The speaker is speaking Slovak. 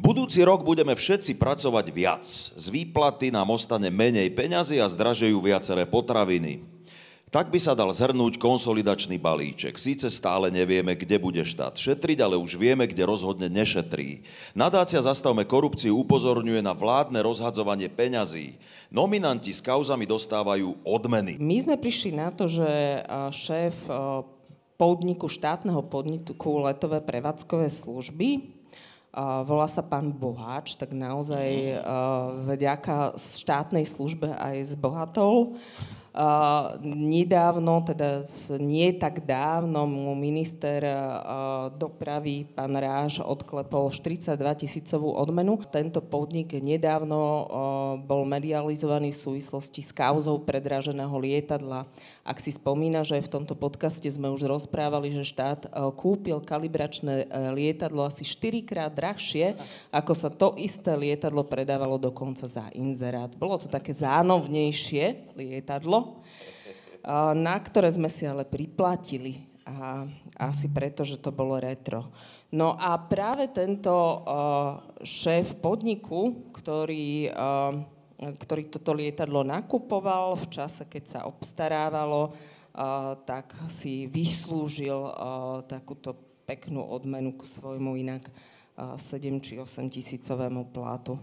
Budúci rok budeme všetci pracovať viac. Z výplaty nám ostane menej peňazí a zdražejú viaceré potraviny. Tak by sa dal zhrnúť konsolidačný balíček. Síce stále nevieme, kde bude štát šetriť, ale už vieme, kde rozhodne nešetrí. Nadácia Zastavme korupciu upozorňuje na vládne rozhadzovanie peňazí. Nominanti s kauzami dostávajú odmeny. My sme prišli na to, že šéf štátneho podniku Letové prevádzkové služby, volá sa pán Boháč, tak naozaj vďaka štátnej službe aj zbohatol. Nedávno, teda nie tak dávno, mu minister dopravy, pán Ráš, odklepol 42 000 odmenu. Tento podnik nedávno bol medializovaný v súvislosti s kauzou predraženého lietadla. Ak si spomína, že v tomto podcaste sme už rozprávali, že štát kúpil kalibračné lietadlo asi 4-krát drahšie, ako sa to isté lietadlo predávalo dokonca za inzerát. Bolo to také zánovnejšie lietadlo, na ktoré sme si ale priplatili. A asi preto, že to bolo retro. No a práve tento šéf podniku, ktorý toto lietadlo nakupoval v čase, keď sa obstarávalo, tak si vyslúžil takúto peknú odmenu k svojmu inak 7 či 8 tisícovému plátu.